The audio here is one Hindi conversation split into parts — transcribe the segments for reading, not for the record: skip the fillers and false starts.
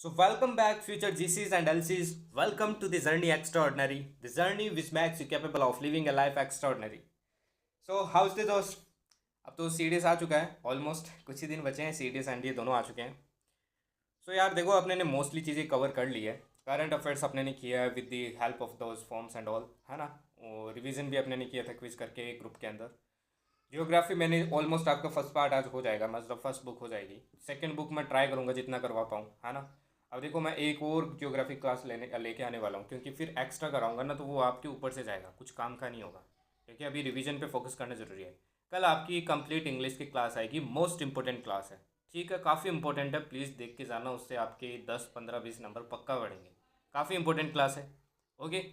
So welcome back future GCs and LCs. Welcome to the journey extraordinary. The journey which makes you capable of living a life extraordinary. So how's the दोस्त? अब तो सीडीएस आ चुका है ऑलमोस्ट कुछ ही दिन बचे हैं सीडीएस एनडीए दोनों आ चुके हैं. सो यार देखो अपने ने मोस्टली चीज़ें कवर कर ली है. करंट अफेयर्स अपने ने किया है with the help of those forms and all है ना. और रिवीजन भी अपने ने किया था क्विज करके एक ग्रुप के अंदर. जियोग्राफी मैंने ऑलमोस्ट आपका फर्स्ट पार्ट आज हो जाएगा मतलब फर्स्ट बुक हो जाएगी. सेकंड बुक मैं ट्राई करूँगा जितना करवा पाऊँ है ना. अब देखो मैं एक और जियोग्राफी क्लास लेके आने वाला हूँ क्योंकि फिर एक्स्ट्रा कराऊंगा ना तो वो आपके ऊपर से जाएगा कुछ काम का नहीं होगा. क्योंकि अभी रिवीजन पे फोकस करना ज़रूरी है. कल आपकी कंप्लीट इंग्लिश की क्लास आएगी. मोस्ट इंपॉर्टेंट क्लास है. ठीक है काफ़ी इंपॉर्टेंट है. प्लीज़ देख के जाना उससे आपके 10 15 20 नंबर पक्का बढ़ेंगे. काफ़ी इंपॉर्टेंट क्लास है. ओके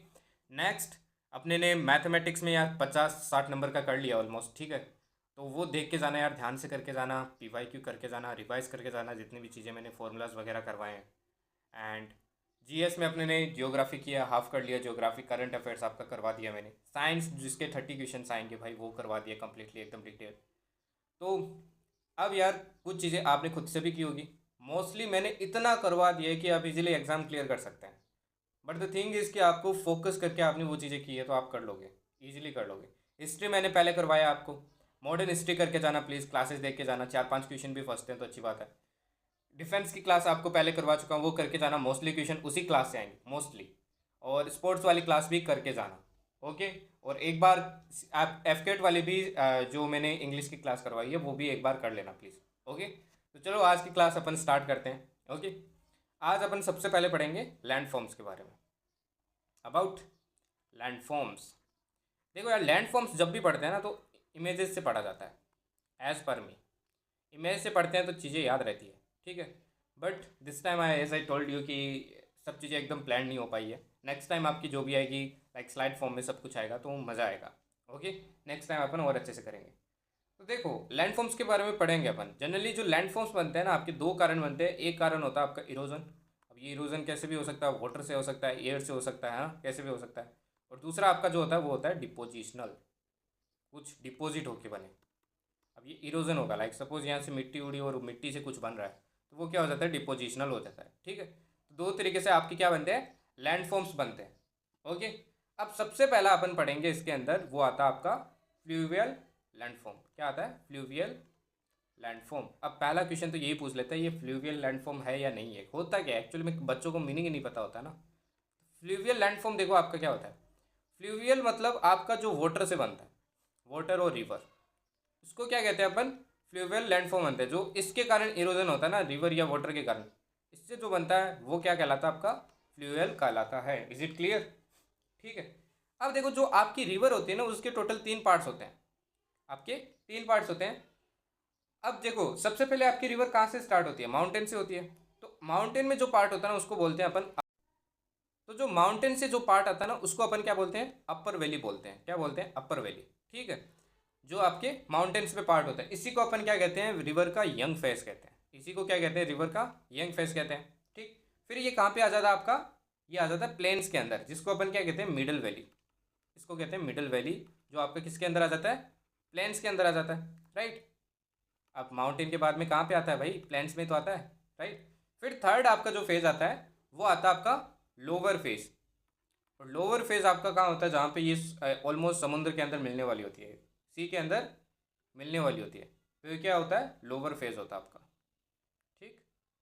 नेक्स्ट अपने ने मैथमेटिक्स में यार 50 60 नंबर का कर लिया ऑलमोस्ट. ठीक है तो वो देख के जाना यार ध्यान से करके जाना. PYQ करके जाना रिवाइज करके जाना जितनी भी चीज़ें मैंने फॉर्मूलाज वगैरह करवाए हैं. एंड जीएस में अपने ने जियोग्राफी किया हाफ कर लिया. जियोग्राफी करंट अफेयर्स आपका करवा दिया मैंने. साइंस जिसके 30 क्वेश्चन आएंगे भाई वो करवा दिया कम्प्लीटली एकदम डिटेल. तो अब यार कुछ चीज़ें आपने खुद से भी की होगी. मोस्टली मैंने इतना करवा दिया है कि आप इजीली एग्ज़ाम क्लियर कर सकते हैं. बट द थिंग इज़ कि आपको फोकस करके आपने वो चीज़ें की है तो आप कर लोगे. ईजिली कर लोगे. हिस्ट्री मैंने पहले करवाया आपको. मॉडर्न हिस्ट्री करके जाना प्लीज़. क्लासेस देख के जाना. 4 5 क्वेश्चन भी फंसते हैं तो अच्छी बात है. डिफेंस की क्लास आपको पहले करवा चुका हूँ वो करके जाना. मोस्टली क्वेश्चन उसी क्लास से आएंगे मोस्टली. और स्पोर्ट्स वाली क्लास भी करके जाना. ओके और एक बार आप एफकेट वाली भी जो मैंने इंग्लिश की क्लास करवाई है वो भी एक बार कर लेना प्लीज़. ओके तो चलो आज की क्लास अपन स्टार्ट करते हैं. ओके आज अपन सबसे पहले पढ़ेंगे लैंड फॉर्म्स के बारे में. About land forms. देखो यार लैंड फॉर्म्स जब भी पढ़ते हैं ना तो इमेजेस से पढ़ा जाता है. एज पर मी इमेज से पढ़ते हैं तो चीज़ें याद रहती है. ठीक है but this time I as I told you कि सब चीज़ें एकदम प्लान नहीं हो पाई है. नेक्स्ट टाइम आपकी जो भी आएगी लाइक स्लाइड फॉर्म में सब कुछ आएगा तो मज़ा आएगा. ओके नेक्स्ट टाइम अपन और अच्छे से करेंगे. तो देखो लैंड फॉर्म्स के बारे में पढ़ेंगे अपन. जनरली जो लैंड फॉर्म्स बनते हैं ना आपके दो कारण बनते हैं. एक कारण होता है आपका इरोजन. अब ये इरोजन कैसे भी हो सकता है. वाटर से हो सकता है एयर से हो सकता है ना कैसे भी हो सकता है. और दूसरा आपका जो होता है वो होता है डिपोजिशनल. कुछ डिपोजिट होके बने. अब ये इरोजन होगा लाइक सपोज यहाँ से मिट्टी उड़ी और मिट्टी से कुछ बन रहा है तो वो क्या हो जाता है डिपोजिशनल हो जाता है. ठीक है तो दो तरीके से आपके क्या बनते हैं लैंड फॉर्म्स बनते हैं. ओके अब सबसे पहला अपन पढ़ेंगे इसके अंदर वो आता है आपका फ्लूवियल लैंड फॉर्म. क्या आता है फ्लूवियल लैंड फॉर्म. अब पहला क्वेश्चन तो यही पूछ लेता है ये फ्लूवियल लैंड फॉर्म है या नहीं है. होता क्या है एक्चुअली में बच्चों को मीनिंग ही नहीं पता होता ना. फ्लूवियल लैंड फॉर्म देखो आपका क्या होता है. फ्लूवियल मतलब आपका जो वाटर से बनता है. वाटर और रिवर उसको क्या कहते हैं अपन फ्लूवियल लैंडफॉर्म बनते हैं. जो इसके कारण इरोजन होता है ना रिवर या वाटर के कारण इससे जो बनता है वो क्या कहलाता है आपका फ्लूवियल कहलाता है. Is it clear. ठीक है अब देखो जो आपकी रिवर होती है ना उसके टोटल 3 पार्ट्स होते हैं. आपके 3 पार्ट्स होते हैं. अब देखो सबसे पहले आपकी रिवर कहाँ से स्टार्ट होती है माउंटेन से होती है. तो माउंटेन में जो पार्ट होता है ना उसको बोलते हैं अपन. तो जो माउंटेन से जो पार्ट आता है ना उसको अपन क्या बोलते हैं अपर वैली बोलते हैं. क्या बोलते हैं अपर वैली. ठीक है जो आपके माउंटेन्स पे पार्ट होता है इसी को अपन क्या कहते हैं रिवर का यंग फेस कहते हैं. इसी को क्या कहते हैं रिवर का यंग फेस कहते हैं. ठीक फिर ये कहाँ पे आ जाता है आपका ये आ जाता है प्लेन्स के अंदर जिसको अपन क्या कहते हैं मिडल वैली. इसको कहते हैं मिडल वैली जो आपका किसके अंदर आ जाता है प्लेन्स के अंदर आ जाता है. राइट अब माउंटेन के बाद में कहाँ पे आता है भाई प्लेन्स में तो आता है. राइट फिर थर्ड आपका जो फेज आता है वो आता है आपका लोअर फेज. और लोअर फेज आपका कहाँ होता है जहाँ पे ये ऑलमोस्ट समुद्र के अंदर मिलने वाली होती है. सी के अंदर मिलने वाली होती है. तो ये क्या होता है लोअर फेज होता है आपका. ठीक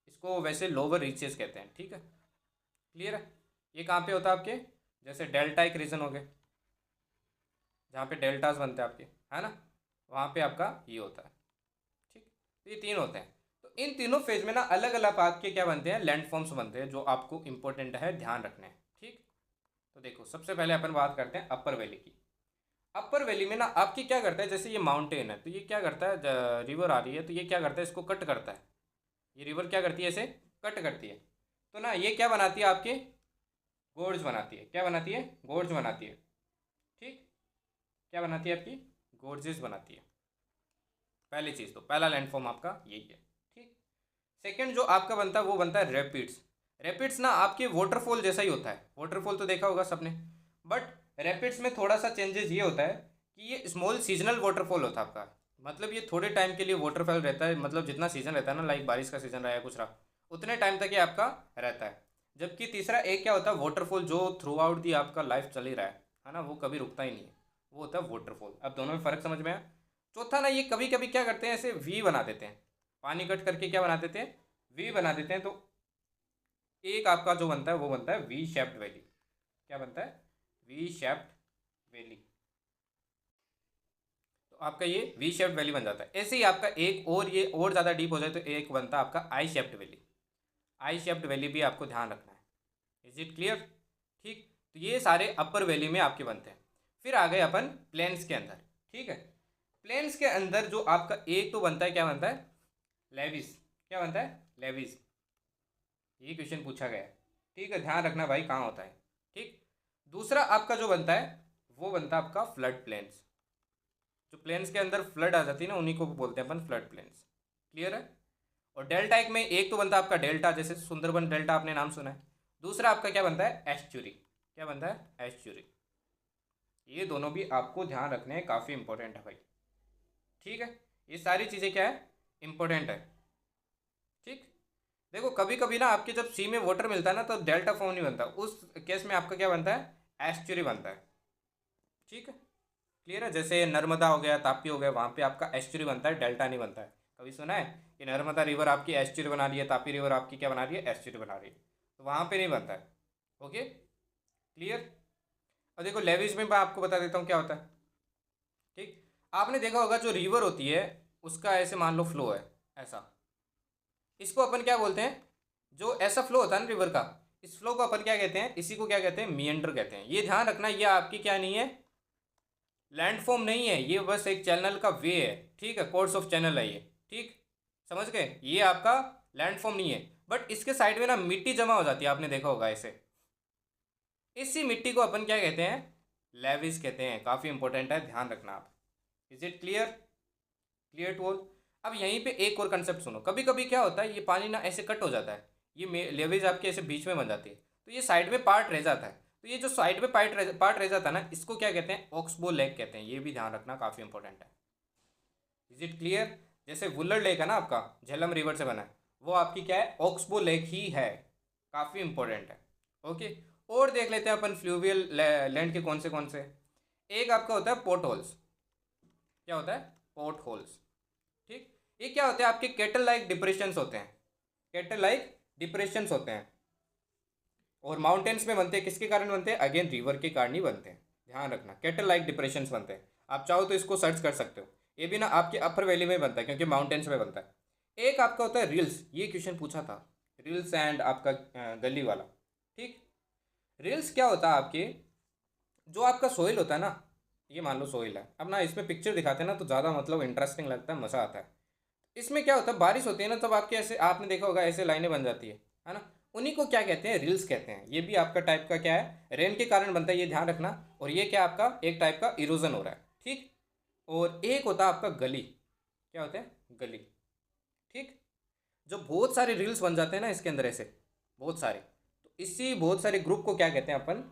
इसको वैसे लोअर रीचेस कहते हैं. ठीक है क्लियर है. ये कहाँ पे होता है आपके जैसे डेल्टाइक रीजन हो गए जहाँ पे डेल्टास बनते हैं आपके है ना वहाँ पे आपका ये होता है. ठीक तो ये 3 होते हैं. तो इन तीनों फेज में ना अलग अलग आपके क्या बनते हैं लैंड फॉर्म्स बनते हैं जो आपको इंपॉर्टेंट है ध्यान रखने हैं. ठीक तो देखो सबसे पहले अपन बात करते हैं अपर वैली की. अपर वैली में ना आपकी क्या करता है जैसे ये माउंटेन है तो ये क्या करता है रिवर आ रही है तो ये क्या करता है इसको कट करता है. ये रिवर क्या करती है इसे कट करती है. तो ना ये क्या बनाती है आपके गोर्ज बनाती है. क्या बनाती है गोर्ज बनाती है. ठीक क्या बनाती है आपकी गोर्जेस बनाती है. पहली चीज़ तो पहला लैंडफॉर्म आपका यही है. ठीक सेकंड जो आपका बनता है वो बनता है रैपिड्स. रैपिड्स ना आपके वाटरफॉल जैसा ही होता है. वाटरफॉल तो देखा होगा सबने. बट रैपिड्स में थोड़ा सा चेंजेस ये होता है कि ये स्मॉल सीजनल वाटरफॉल होता है आपका. मतलब ये थोड़े टाइम के लिए वाटरफॉल रहता है मतलब जितना सीजन रहता है ना लाइक बारिश का सीजन रहा है कुछ रहा उतने टाइम तक ये आपका रहता है। जबकि तीसरा एक क्या होता है, वाटरफॉल, जो थ्रू आउट दी आपका लाइफ चल ही रहा है ना, वो कभी रुकता ही नहीं है, वो होता है वाटरफॉल। अब दोनों में फ़र्क समझ में आया। चौथा ना, ये कभी कभी क्या करते हैं, ऐसे वी बना देते हैं, पानी कट करके क्या बना देते हैं, वी बना देते हैं। तो एक आपका जो बनता है वो बनता है वी शेप्ड वैली। क्या बनता है, वी शेप्ड वैली। तो आपका ये वी शेप्ड वैली बन जाता है। ऐसे ही आपका एक और, ये और ज़्यादा डीप हो जाए तो एक बनता है आपका आई शेप्ड वैली। आई शेप्ड वैली भी आपको ध्यान रखना है। Is it clear? ठीक, तो ये सारे अपर वैली में आपके बनते हैं। फिर आ गए अपन प्लेन्स के अंदर। ठीक है, प्लेन्स के अंदर जो आपका एक तो बनता है, क्या बनता है, लेविस। क्या बनता है, लेविस। ये क्वेश्चन पूछा गया है। ठीक है, ध्यान रखना भाई कहाँ होता है। ठीक, दूसरा आपका जो बनता है वो बनता है आपका फ्लड प्लेन्स। जो प्लेन्स के अंदर फ्लड आ जाती है ना, उन्हीं को बोलते हैं अपन फ्लड प्लेन्स। क्लियर है? और डेल्टा एक में एक तो बनता है आपका डेल्टा, जैसे सुंदरबन डेल्टा आपने नाम सुना है। दूसरा आपका क्या बनता है, एस्चुरी। क्या बनता है, एस्चुरी। ये दोनों भी आपको ध्यान रखने हैं, काफ़ी इंपॉर्टेंट है भाई। ठीक है, ये सारी चीज़ें क्या है, इंपॉर्टेंट है। ठीक, देखो कभी कभी ना आपके जब सी में वाटर मिलता है ना, तो डेल्टा फॉर्म नहीं बनता, उस केस में आपका क्या बनता है, एस्चुरी बनता है। ठीक है, क्लियर है? जैसे नर्मदा हो गया, तापी हो गया, वहाँ पे आपका एस्चुरी बनता है, डेल्टा नहीं बनता है। कभी सुना है कि नर्मदा रिवर आपकी एस्चुरी बना रही है, तापी रिवर आपकी क्या बना रही है, एस्चुरी बना रही है, तो वहाँ पे नहीं बनता है। Okay, clear? और देखो लेविज में मैं आपको बता देता हूँ क्या होता है। ठीक, आपने देखा होगा जो रिवर होती है उसका ऐसे मान लो फ्लो है ऐसा, इसको अपन क्या बोलते हैं, जो ऐसा फ्लो होता है ना रिवर का, इस फ्लो को अपन क्या कहते हैं, इसी को क्या कहते हैं, मिएंडर कहते हैं। ये ध्यान रखना, ये आपकी क्या नहीं है, लैंडफॉर्म नहीं है, ये बस एक चैनल का वे है। ठीक है, कोर्स ऑफ चैनल है ये। ठीक, समझ गए? ये आपका लैंडफॉर्म नहीं है, बट इसके साइड में ना मिट्टी जमा हो जाती है, आपने देखा होगा ऐसे। इसी मिट्टी को अपन क्या कहते हैं, लेविस कहते हैं। काफ़ी इंपॉर्टेंट है, ध्यान रखना आप। Is it clear? Clear to all? अब यहीं पे एक और कंसेप्ट सुनो। कभी कभी क्या होता है, ये पानी ना ऐसे कट हो जाता है, ये लेविस आपके ऐसे बीच में बन जाती है, तो ये साइड में पार्ट रह जाता है। तो ये जो साइड में पार्ट रह जाता है ना, इसको क्या कहते हैं, ऑक्सबो लेक कहते हैं। ये भी ध्यान रखना, काफ़ी इंपॉर्टेंट है। Is it clear? जैसे वुलर लेक है ना आपका, झेलम रिवर से बना है, वो आपकी क्या है, ऑक्सबो लेक ही है। काफ़ी इंपॉर्टेंट है। ओके, और देख लेते हैं अपन फ्लूवियल लैंड के कौन से। एक आपका होता है पोर्ट होल्स। क्या होता है, पोर्ट होल्स। ठीक, ये क्या होते हैं, आपके केटल लाइक डिप्रेशंस होते हैं। केटल लाइक डिप्रेशंस होते हैं, और माउंटेन्स में बनते हैं, किसके कारण बनते हैं, अगेन रिवर के कारण ही बनते हैं। ध्यान रखना, केटल लाइक डिप्रेशंस बनते हैं। आप चाहो तो इसको सर्च कर सकते हो। ये भी ना आपके अपर वैली में बनता है, क्योंकि माउंटेन्स में बनता है। एक आपका होता है रिल्स, ये क्वेश्चन पूछा था, रिल्स एंड आपका गली वाला। ठीक, रिल्स क्या होता है आपके, जो आपका सोइल होता है ना, ये मान लो सोइल है। अब ना इसमें पिक्चर दिखाते हैं ना, तो ज़्यादा मतलब इंटरेस्टिंग लगता है, मज़ा आता है। इसमें क्या होता है, बारिश होती है ना, तब आपके ऐसे, आपने देखा होगा ऐसे लाइनें बन जाती है ना, उन्हीं को क्या कहते हैं, रिल्स कहते हैं। ये भी आपका टाइप का क्या है, रेन के कारण बनता है, ये ध्यान रखना। और ये क्या आपका एक टाइप का इरोजन हो रहा है। ठीक, और एक होता है आपका गली। क्या होता है, गली। ठीक, जो बहुत सारे रील्स बन जाते हैं ना इसके अंदर ऐसे, बहुत सारे, तो इसी बहुत सारे ग्रुप को क्या कहते हैं अपन,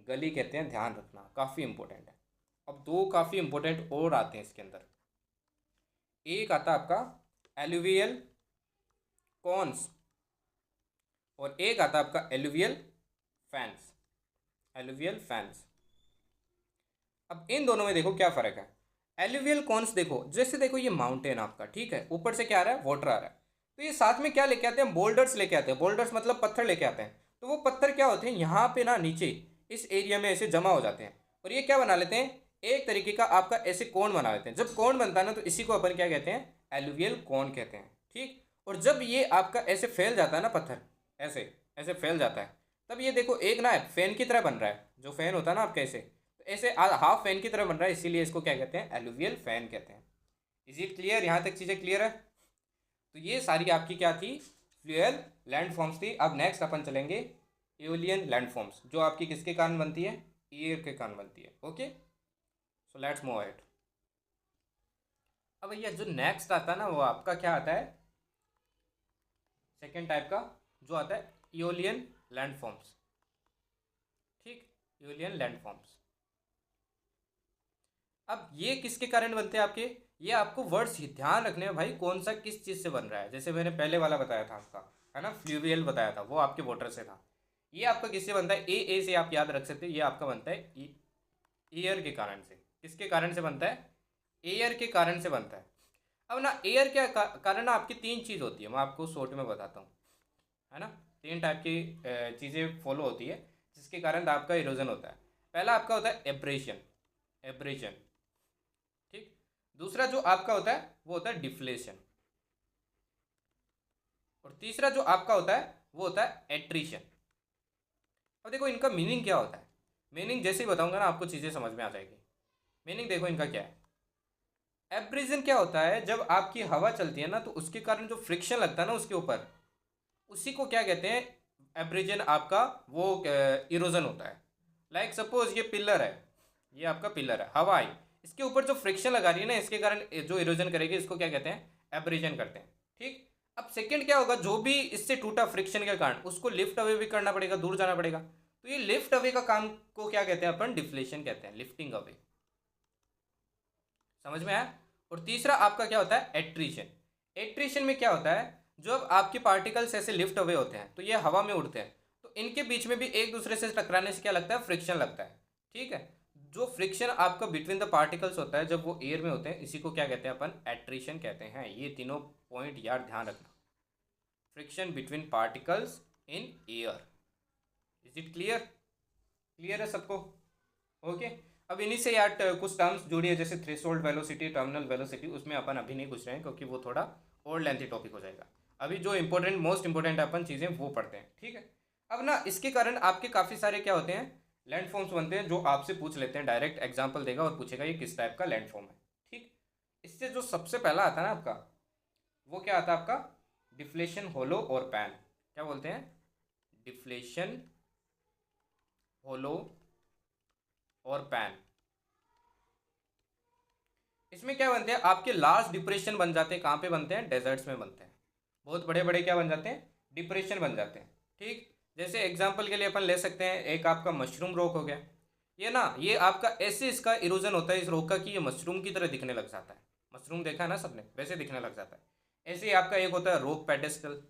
गली कहते हैं। ध्यान रखना, काफ़ी इंपॉर्टेंट है। अब दो काफ़ी इंपॉर्टेंट और आते हैं इसके अंदर। एक आता है आपका एलुवियल कॉन्स, और एक आता है आपका एलुवियल फैंस। Alluvial fans. अब इन दोनों में देखो क्या फ़र्क है। एलुवियल कॉन्स देखो, जैसे देखो ये माउंटेन आपका, ठीक है, ऊपर से क्या आ रहा है, वाटर आ रहा है, तो ये साथ में क्या लेके आते हैं, बोल्डर्स लेके आते हैं। बोल्डर्स मतलब पत्थर लेके आते हैं। तो वो पत्थर क्या होते हैं, यहाँ पे ना नीचे इस एरिया में ऐसे जमा हो जाते हैं, और ये क्या बना लेते हैं, एक तरीके का आपका ऐसे कोन बना लेते हैं। जब कोन बनता है ना, तो इसी को अपन क्या कहते हैं, एलुवियल कोन कहते हैं। ठीक, और जब ये आपका ऐसे फैल जाता है ना, पत्थर ऐसे ऐसे फैल जाता है, तब ये देखो एक ना फैन की तरह बन रहा है। जो फैन होता है ना आपका ऐसे, तो ऐसे हाफ फैन की तरह बन रहा है, इसीलिए इसको क्या कहते हैं, एलुवियल फैन कहते हैं। Is it clear? यहाँ तक चीज़ें क्लियर है? तो ये सारी आपकी क्या थी, फ्लूअल लैंड फॉर्म्स थी। अब नेक्स्ट अपन चलेंगे एओलियन लैंड फॉर्म्स, जो आपकी किसके कारण बनती है, ईयर के कारण बनती है। Okay, so let's move ahead. अब भैया जो नेक्स्ट आता है ना, वो आपका क्या आता है, सेकेंड टाइप का, जो आता है एओलियन लैंड फॉर्म्स। ठीक, एओलियन लैंड फॉर्म्स। अब ये किसके कारण बनते हैं आपके, ये आपको वर्ड्स ध्यान रखने हैं भाई, कौन सा किस चीज़ से बन रहा है। जैसे मैंने पहले वाला बताया था आपका, है ना, फ्लूवियल बताया था, वो आपके वाटर से था। ये आपका किससे बनता है, ए से आप याद रख सकते हो, ये आपका बनता है एयर के कारण से। किसके कारण से बनता है, एयर के कारण से बनता है। अब ना एयर के कारण ना आपकी तीन चीज़ होती है, मैं आपको शॉर्ट में बताता हूँ, है ना। तीन टाइप की चीज़ें फॉलो होती है जिसके कारण आपका इरोजन होता है। पहला आपका होता है एब्रेशन, एब्रेशन, ठीक। दूसरा जो आपका होता है वो होता है डिफ्लेशन, और तीसरा जो आपका होता है वो होता है एट्रीशन। अब देखो इनका मीनिंग क्या होता है, मीनिंग जैसे ही बताऊंगा ना आपको चीज़ें समझ में आ जाएगी। मीनिंग देखो इनका क्या है। एब्रेजन क्या होता है, जब आपकी हवा चलती है ना तो उसके कारण जो फ्रिक्शन लगता है ना उसके ऊपर, उसी को क्या कहते हैं, एब्रेजन आपका वो इरोजन होता है। लाइक सपोज ये पिलर है, ये आपका पिलर है, हवा आई, इसके ऊपर जो फ्रिक्शन लगा रही है ना इसके कारण जो इरोजन करेगी इसको क्या कहते हैं, एब्रेजन करते हैं, ठीक। अब सेकंड क्या होगा, जो भी इससे टूटा फ्रिक्शन के कारण उसको लिफ्ट अवे भी करना पड़ेगा, दूर जाना पड़ेगा, तो ये लिफ्ट अवे का काम को क्या कहते हैं अपन, डिफ्लेशन कहते हैं, लिफ्टिंग अवे। समझ में आया। और तीसरा आपका क्या होता है, एट्रीशन। एट्रीशन में क्या होता है, जब आपके पार्टिकल्स ऐसे लिफ्ट अवे होते हैं तो ये हवा में उड़ते हैं, तो इनके बीच में भी एक दूसरे से टकराने से क्या लगता है, फ्रिक्शन लगता है, ठीक है। जो फ्रिक्शन आपका बिटवीन द पार्टिकल्स होता है जब वो एयर में होते हैं, इसी को क्या कहते हैं अपन, एट्रीशन कहते हैं। ये तीनों पॉइंट यार ध्यान रखना, friction between particles in air. Is it clear, clear है सबको, ओके। अब इन्हीं से यार कुछ टर्म्स जुड़ी है, जैसे थ्रेशोल्ड वेलोसिटी, टर्मिनल वेलोसिटी, उसमें अपन अभी नहीं घुस रहे हैं क्योंकि वो थोड़ा और लेंथी टॉपिक हो जाएगा। अभी जो इंपॉर्टेंट मोस्ट इंपॉर्टेंट अपन चीज़ें वो पढ़ते हैं, ठीक है। अब ना इसके कारण आपके काफ़ी सारे क्या होते हैं, लैंडफॉर्म्स बनते हैं, जो आपसे पूछ लेते हैं, डायरेक्ट एग्जाम्पल देगा और पूछेगा ये किस टाइप का लैंडफॉर्म है, ठीक। इससे जो सबसे पहला आता है ना आपका, वो क्या आता है आपका, डिफ्लेशन, होलो और पैन। क्या बोलते हैं, डिफ्लेशन, होलो और पैन। इसमें क्या बनते हैं, आपके लार्ज डिप्रेशन बन जाते हैं, कहाँ पे बनते हैं, डेजर्ट्स में बनते हैं। बहुत बड़े बड़े क्या बन जाते हैं, डिप्रेशन बन जाते हैं, ठीक। जैसे एग्जांपल के लिए अपन ले सकते हैं, एक आपका मशरूम रॉक हो गया, ये ना, ये आपका ऐसे इसका इरोजन होता है इस रॉक का कि ये मशरूम की तरह दिखने लग जाता है। मशरूम देखा है ना सबने, वैसे दिखने लग जाता है। ऐसे ही आपका एक होता है रॉक पेडेस्टल,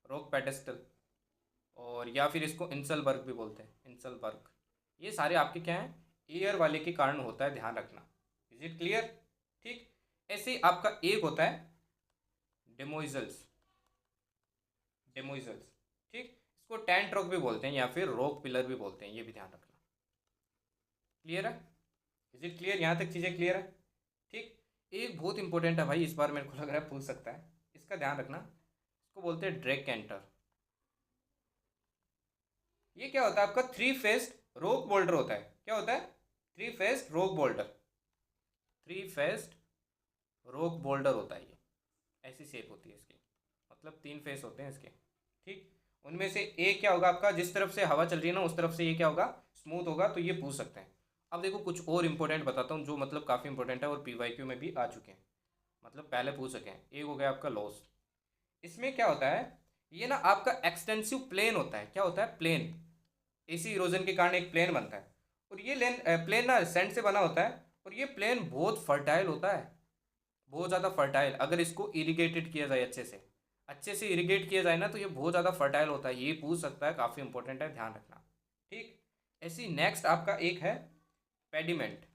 रॉक पेडेस्टल, और या फिर इसको इंसलबर्ग भी बोलते हैं, इंसलबर्ग। ये सारे आपके क्या हैं, एयर वाले के कारण होता है, ध्यान रखना। इज इट क्लियर, ठीक। ऐसे ही आपका एक होता है डेमोइजल्स, डेमोइजल्स, ठीक। इसको टेंट रॉक भी बोलते हैं या फिर रॉक पिलर भी बोलते हैं, ये भी ध्यान रखना। क्लियर है, इज इट क्लियर, यहाँ तक चीज़ें क्लियर है, ठीक। एक बहुत इंपॉर्टेंट है भाई, इस बार मेरे को लग रहा है पूछ सकता है, इसका ध्यान रखना। इसको बोलते हैं ड्रैग कैंटर। ये क्या होता है आपका, थ्री फेस्ड रॉक बोल्डर होता है। क्या होता है, three faced rock boulder, three faced rock boulder होता है ये। ऐसी शेप होती है इसकी, मतलब तीन फेस होते हैं इसके, ठीक। उनमें से एक क्या होगा आपका, जिस तरफ से हवा चल रही है ना उस तरफ से ये क्या होगा, स्मूथ होगा, तो ये पूछ सकते हैं। अब देखो कुछ और इंपॉर्टेंट बताता हूँ जो मतलब काफ़ी इंपॉर्टेंट है और पीवाईक्यू में भी आ चुके हैं, मतलब पहले पूछ सके हैं। एक हो गया आपका लॉस। इसमें क्या होता है, ये ना आपका एक्सटेंसिव प्लेन होता है। क्या होता है, प्लेन। इसी इरोजन के कारण एक प्लेन बनता है, और ये प्लेन ना सैंड से बना होता है, और ये प्लेन बहुत फर्टाइल होता है, बहुत ज़्यादा फर्टाइल। अगर इसको इरिगेटेड किया जाए, अच्छे से इरिगेट किया जाए ना, तो ये बहुत ज़्यादा फर्टाइल होता है। ये पूछ सकता है, काफ़ी इंपॉर्टेंट है, ध्यान रखना, ठीक। ऐसी नेक्स्ट आपका एक है पेडिमेंट।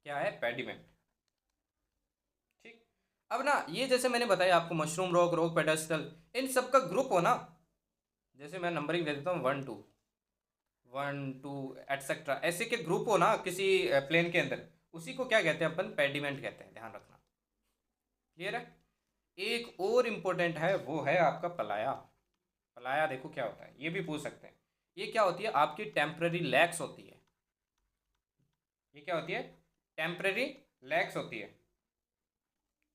क्या है, पेडिमेंट, ठीक। अब ना ये जैसे मैंने बताया आपको, मशरूम रॉक, रॉक पेडेस्टल, इन सब का ग्रुप हो ना, जैसे मैं नंबरिंग दे देता हूँ, 1 2 1 2 एटसेट्रा, ऐसे के ग्रुप हो ना किसी प्लेन के अंदर, उसी को क्या कहते हैं अपन, पेडिमेंट कहते हैं, ध्यान रखना। क्लियर है। एक और इम्पोर्टेंट है, वो है आपका पलाया। पलाया देखो क्या होता है, ये भी पूछ सकते हैं। ये क्या होती है, आपकी टेम्पररी लैक्स होती है। ये क्या होती है, टेम्पररी लैक्स होती है,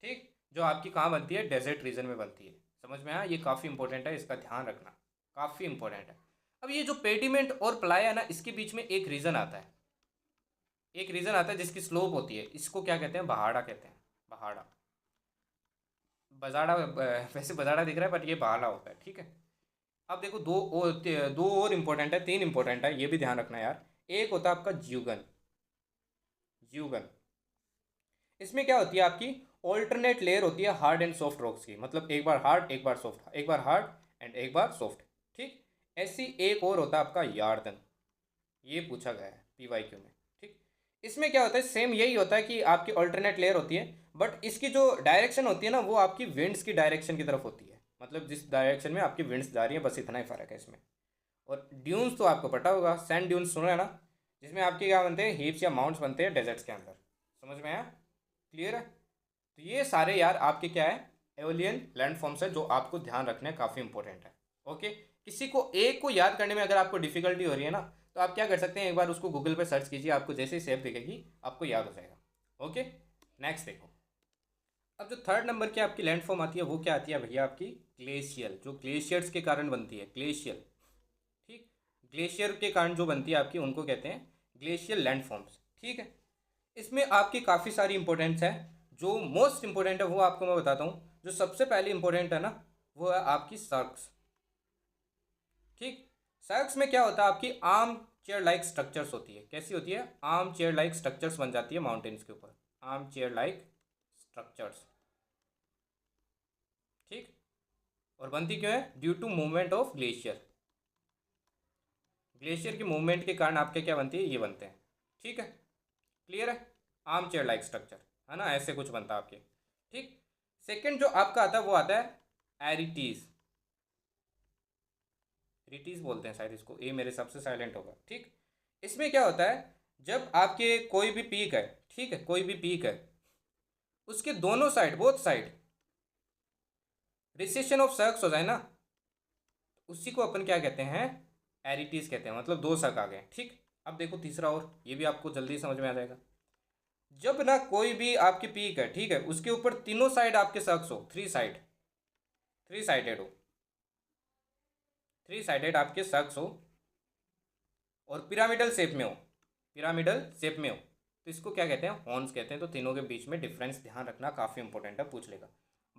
ठीक। जो आपकी कहाँ बनती है, डेजर्ट रीजन में बनती है। समझ में आया, ये काफ़ी इंपॉर्टेंट है, इसका ध्यान रखना, काफ़ी इंपॉर्टेंट है। अब ये जो पेडिमेंट और प्लाया है ना, इसके बीच में एक रीजन आता है, एक रीजन आता है जिसकी स्लोप होती है, इसको क्या कहते हैं, बहाड़ा कहते हैं, बहाड़ा। बजाड़ा वैसे बजाड़ा दिख रहा है बट ये बहाड़ा होता है, ठीक है। अब देखो दो और इम्पोर्टेंट है, तीन इम्पोर्टेंट है, ये भी ध्यान रखना यार। एक होता है आपका ज्यूगन, ज्यूगन। इसमें क्या होती है आपकी, ऑल्टरनेट लेयर होती है हार्ड एंड सॉफ्ट रॉक्स की, मतलब एक बार हार्ड एक बार सॉफ्ट, एक बार हार्ड एंड एक बार सॉफ्ट। ठीक, ऐसी एक और होता है आपका यार्दन, ये पूछा गया है PYQ में। ठीक, इसमें क्या होता है, सेम यही होता है कि आपकी ऑल्टरनेट लेयर होती है, बट इसकी जो डायरेक्शन होती है ना वो आपकी विंड्स की डायरेक्शन की तरफ होती है, मतलब जिस डायरेक्शन में आपकी विंड्स जा रही है, बस इतना ही फ़र्क है इसमें। और ड्यून्स तो आपको पता होगा, सैंड ड्यून्स सुना है ना, जिसमें आपके क्या बनते हैं, हीप्स या माउंट्स बनते हैं डेजर्ट्स के अंदर। समझ में आया? क्लियर है? तो ये सारे यार आपके क्या है, एओलियन लैंडफॉर्म्स है, जो आपको ध्यान रखने काफ़ी इंपॉर्टेंट है। ओके, किसी को एक को याद करने में अगर आपको डिफिकल्टी हो रही है ना, तो आप क्या कर सकते हैं, एक बार उसको गूगल पे सर्च कीजिए, आपको जैसे ही सेव दिखेगी आपको याद हो जाएगा। ओके, नेक्स्ट देखो। अब जो थर्ड नंबर की आपकी लैंडफॉर्म आती है वो क्या आती है भैया, आपकी ग्लेशियल, जो ग्लेशियर्स के कारण बनती है, ग्लेशियल। ठीक, ग्लेशियर के कारण जो बनती है आपकी, उनको कहते हैं ग्लेशियल लैंडफॉर्म्स। ठीक है, इसमें आपकी काफ़ी सारी इंपॉर्टेंस है। जो मोस्ट इंपॉर्टेंट है वो आपको मैं बताता हूँ। जो सबसे पहले इंपॉर्टेंट है ना, वो है आपकी सर्क्स। ठीक, सर्क्स में क्या होता है, आपकी आर्म चेयर लाइक स्ट्रक्चर्स होती है। कैसी होती है? आर्म चेयर लाइक स्ट्रक्चर्स बन जाती है माउंटेन्स के ऊपर, आर्म चेयर लाइक स्ट्रक्चर्स। ठीक, और बनती क्यों है? Due to movement of glacier. Glacier की मूवमेंट के कारण आपके क्या बनती है, ये बनते हैं। ठीक है, क्लियर है? आर्म चेयर लाइक स्ट्रक्चर है ना, ऐसे कुछ बनता है आपके। ठीक, सेकंड जो आपका आता है वो आता है एरिटीज। रिटीज बोलते हैं शायद इसको, ए मेरे सबसे साइलेंट होगा। ठीक, इसमें क्या होता है, जब आपके कोई भी पीक है, ठीक है, कोई भी पीक है, उसके दोनों side, both side recession of cirques हो जाए ना, उसी को अपन क्या कहते हैं, एरिटीज कहते हैं, मतलब दो सर्क आ गए। ठीक, अब देखो तीसरा, और ये भी आपको जल्दी समझ में आ जाएगा। जब ना कोई भी आपकी पीक है, ठीक है, उसके ऊपर तीनों साइड आपके सर्क्स हो, थ्री साइडेड हो, थ्री साइडेड आपके सर्क्स हो, और पिरामिडल शेप में हो, पिरामिडल शेप में हो, तो इसको क्या कहते हैं, हॉर्न्स कहते हैं। तो तीनों के बीच में डिफरेंस ध्यान रखना काफ़ी इंपॉर्टेंट है, पूछ लेगा।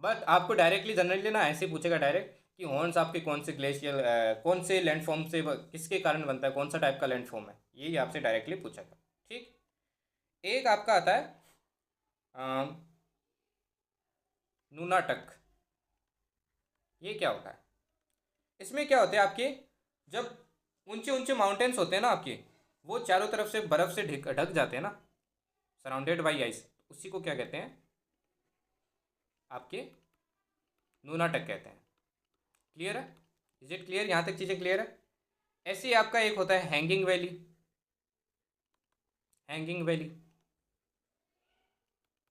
बट आपको डायरेक्टली जनरली ना ऐसे पूछेगा डायरेक्ट कि हॉर्न्स आपके कौन से ग्लेशियल, कौन से लैंडफॉर्म से किसके कारण बनता है, कौन सा टाइप का लैंडफॉर्म है, ये आपसे डायरेक्टली पूछेगा। ठीक, एक आपका आता है नूनाटक। ये क्या होता है? इसमें क्या होता है आपके, जब ऊंचे ऊंचे माउंटेन्स होते हैं ना आपके, वो चारों तरफ से बर्फ़ से ढक ढक जाते हैं ना, सराउंडेड बाई आइस, उसी को क्या कहते हैं, आपके नूनाटक कहते हैं। क्लियर है? Is it clear? यहाँ तक चीज़ें क्लियर है? ऐसे ही आपका एक होता है हैंगिंग वैली। हैंगिंग वैली,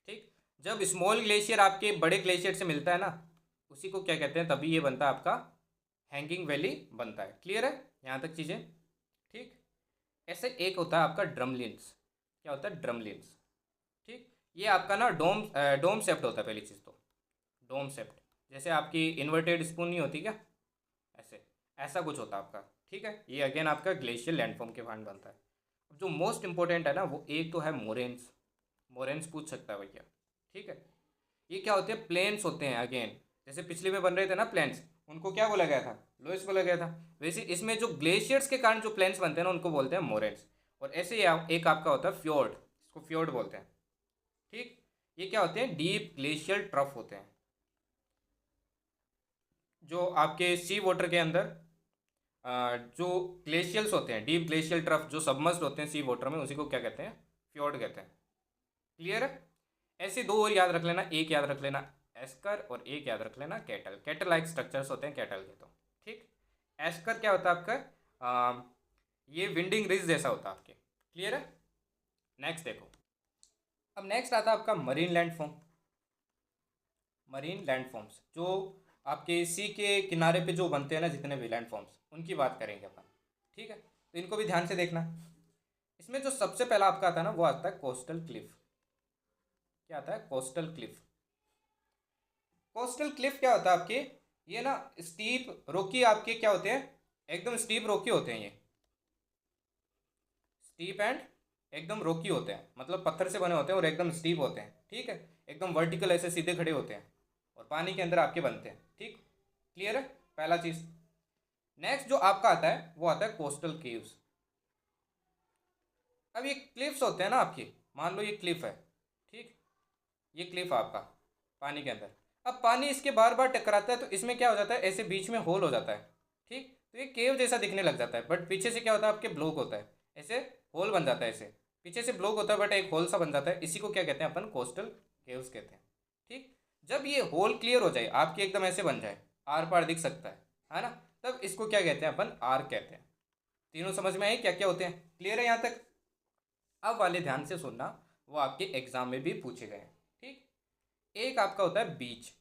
ठीक, जब स्मॉल ग्लेशियर आपके बड़े ग्लेशियर से मिलता है ना, उसी को क्या कहते हैं, तभी ये बनता है आपका हैंगिंग वैली बनता है। क्लियर है यहाँ तक चीज़ें? ठीक, ऐसे एक होता है आपका ड्रमलिन्स। क्या होता है? ड्रमलिन्स। ठीक, ये आपका ना डोम शेप्ड होता है, पहली चीज़ तो डोम शेप्ड, जैसे आपकी इन्वर्टेड स्पून नहीं होती क्या, ऐसे ऐसा कुछ होता है आपका। ठीक है, ये अगेन आपका ग्लेशियर लैंडफॉर्म के कारण बनता है। अब जो मोस्ट इंपॉर्टेंट है ना, वो एक तो है मोरेन्स। मोरेन्स पूछ सकता है भैया। ठीक है, ये क्या होते हैं, प्लेन्स होते हैं अगेन, जैसे पिछले में बन रहे थे ना प्लेन्स, उनको क्या बोला गया था, लोइस बोला गया था। वैसे इसमें जो ग्लेशियर्स के कारण जो प्लेन्स बनते हैं ना, उनको बोलते हैं मोरेन्स। और ऐसे ही एक आपका होता है फ्योर्ड, इसको फ्योर्ड बोलते हैं। ठीक, ये क्या होते हैं, डीप ग्लेशियल ट्रफ होते हैं, जो आपके सी वाटर के अंदर जो ग्लेशियल्स होते हैं, डीप ग्लेशियल ट्रफ जो सबमर्ज्ड होते हैं सी वाटर में, उसी को क्या कहते हैं, फ्योर्ड कहते हैं। क्लियर है? ऐसे दो और याद रख लेना, एक याद रख लेना एस्कर, और एक याद रख लेना कैटल। कैटल लाइक स्ट्रक्चर्स होते हैं कैटल के तो। ठीक, एस्कर क्या होता है आपका, ये विंडिंग रिज जैसा होता है आपके। क्लियर है? नेक्स्ट देखो। अब नेक्स्ट आता है आपका मरीन लैंडफॉर्म। मरीन लैंडफॉर्म्स जो आपके सी के किनारे पे जो बनते हैं ना, जितने भी लैंडफॉर्म्स, उनकी बात करेंगे अपन। ठीक है, तो इनको भी ध्यान से देखना। इसमें जो सबसे पहला आपका आता है ना, वो आता है कोस्टल क्लिफ। क्या आता है? Coastal Cliff. कोस्टल क्लिफ क्या होता है आपके, ये ना स्टीप रोकी आपके क्या होते हैं, एकदम स्टीप रोकी होते हैं ये, स्टीप एंड एकदम रोकी होते हैं, मतलब पत्थर से बने होते हैं और एकदम स्टीप होते हैं। ठीक है, एकदम वर्टिकल ऐसे सीधे खड़े होते हैं, और पानी के अंदर आपके बनते हैं। ठीक, क्लियर है? पहला चीज़। नेक्स्ट जो आपका आता है वो आता है कोस्टल केव्स। अब ये क्लिफ्स होते हैं ना आपके, मान लो ये क्लिफ है, ठीक, ये क्लिफ आपका, पानी के अंदर। अब पानी इसके बार बार टकराता है तो इसमें क्या हो जाता है, ऐसे बीच में होल हो जाता है। ठीक, तो ये केव जैसा दिखने लग जाता है, बट पीछे से क्या होता है, आपके ब्लॉक होता है, ऐसे होल बन जाता है, ऐसे पीछे से ब्लॉक होता है बट एक होल सा बन जाता है। इसी को क्या कहते हैं अपन, कोस्टल केव्स कहते हैं। ठीक, जब ये होल क्लियर हो जाए आपकी, एकदम ऐसे बन जाए, आर पार दिख सकता है ना, तब इसको क्या कहते हैं अपन, आर्क कहते हैं। तीनों समझ में आई क्या क्या होते हैं, क्लियर है यहाँ तक? अब वाले ध्यान से सुनना, वो आपके एग्जाम में भी पूछे गए हैं। ठीक, एक आपका होता है बीच।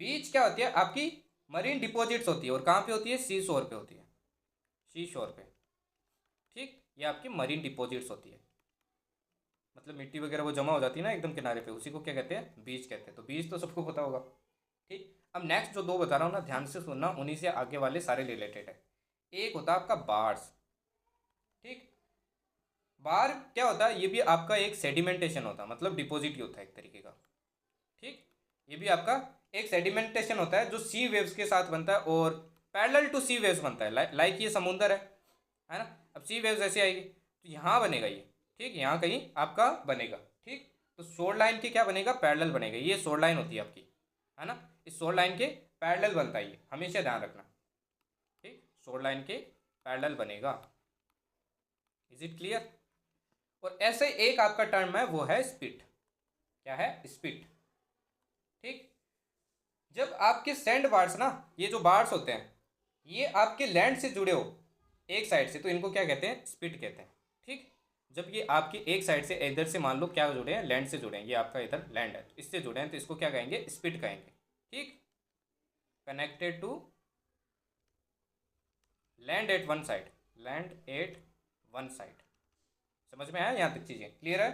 बीच क्या होती है, आपकी मरीन डिपॉजिट्स होती है, और कहाँ पे होती है, सी शोर पे होती है, सी शोर पे। ठीक, ये आपकी मरीन डिपॉजिट्स होती है, मतलब मिट्टी वगैरह वो जमा हो जाती है ना एकदम किनारे पे, उसी को क्या कहते हैं, बीच कहते हैं। तो बीच तो सबको पता होगा। ठीक, अब नेक्स्ट जो दो बता रहा हूँ ना, ध्यान से सुनना, उन्हीं से आगे वाले सारे रिलेटेड है। एक होता है आपका बार्स। ठीक, बार क्या होता है, ये भी आपका एक सेडिमेंटेशन होता है, मतलब डिपॉजिट ही होता है एक तरीके का। ठीक, ये भी आपका एक सेडिमेंटेशन होता है जो सी वेव्स के साथ बनता है, और पैरेलल टू सी वेव्स बनता है। लाइक ये समुंदर है ना, अब सी वेव्स ऐसे आएगी तो यहाँ बनेगा ये। ठीक, यहाँ कहीं आपका बनेगा। ठीक, तो शोर लाइन के क्या बनेगा, पैरेलल बनेगा, ये शोर लाइन होती है आपकी, है ना, इस शोर लाइन के पैरेलल बनता है ये, हमेशा ध्यान रखना। ठीक, शोर लाइन के पैरेलल बनेगा। Is it clear? और ऐसे एक आपका टर्म है, वो है स्पिट। क्या है, स्पिट। ठीक, जब आपके सैंड बार्स ना, ये जो बार्स होते हैं, ये आपके लैंड से जुड़े हो एक साइड से, तो इनको क्या कहते हैं, स्पिट कहते हैं। ठीक, जब ये आपकी एक साइड से, इधर से मान लो क्या जुड़े हैं, लैंड से जुड़े हैं, ये आपका इधर लैंड है तो इससे जुड़े हैं, तो इसको क्या कहेंगे, स्पिट कहेंगे। ठीक, connected to land at one side, land at one side. समझ में आया यहाँ तक, चीज़ें क्लियर है?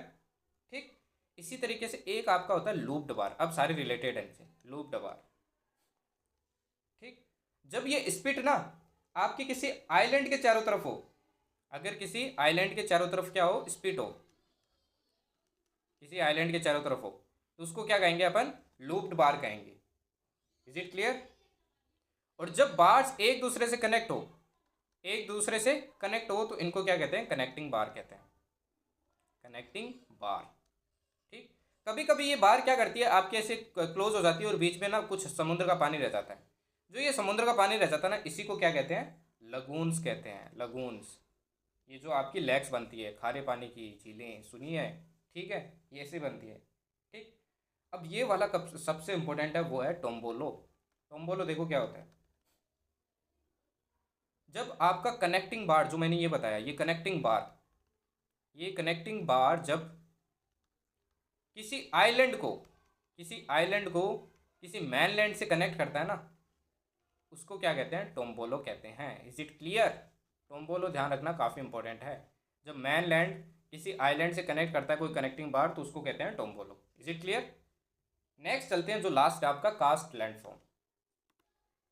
ठीक, इसी तरीके से एक आपका होता है लूप्ड बार। अब सारे रिलेटेड हैं इनसे, लूप्ड बार। ठीक, जब ये स्पिट ना आपके किसी आइलैंड के चारों तरफ हो, अगर किसी आइलैंड के चारों तरफ क्या हो, स्पिट हो, किसी आइलैंड के चारों तरफ हो, तो उसको क्या कहेंगे अपन, लूप्ड बार कहेंगे। Is it clear? और जब बार्स एक दूसरे से कनेक्ट हो, एक दूसरे से कनेक्ट हो, तो इनको क्या कहते हैं, कनेक्टिंग बार कहते हैं, कनेक्टिंग बार। ठीक, कभी कभी ये बार क्या करती है, आपके ऐसे क्लोज हो जाती है और बीच में ना कुछ समुद्र का पानी रह जाता है। जो ये समुद्र का पानी रह जाता है ना, इसी को क्या कहते हैं, लगून्स कहते हैं, लगून्स। ये जो आपकी लेक्स बनती है, खारे पानी की झीलें, सुनी है? ठीक है, ये ऐसे बनती है। ठीक, अब ये वाला कब सबसे इंपॉर्टेंट है, वो है टोम्बोलो। टोम्बोलो देखो क्या होता है, जब आपका कनेक्टिंग बार, जो मैंने ये बताया, ये कनेक्टिंग बार, ये कनेक्टिंग बार जब किसी आइलैंड को, किसी आइलैंड को किसी मैनलैंड से कनेक्ट करता है ना, उसको क्या कहते हैं, टोम्बोलो कहते हैं। Is it clear? टोम्बोलो ध्यान रखना काफ़ी इंपॉर्टेंट है। जब मैनलैंड किसी आइलैंड से कनेक्ट करता है कोई कनेक्टिंग बार, तो उसको कहते हैं tombolo. Is it clear? Next चलते हैं, जो लास्ट है आपका कास्ट लैंडफॉर्म।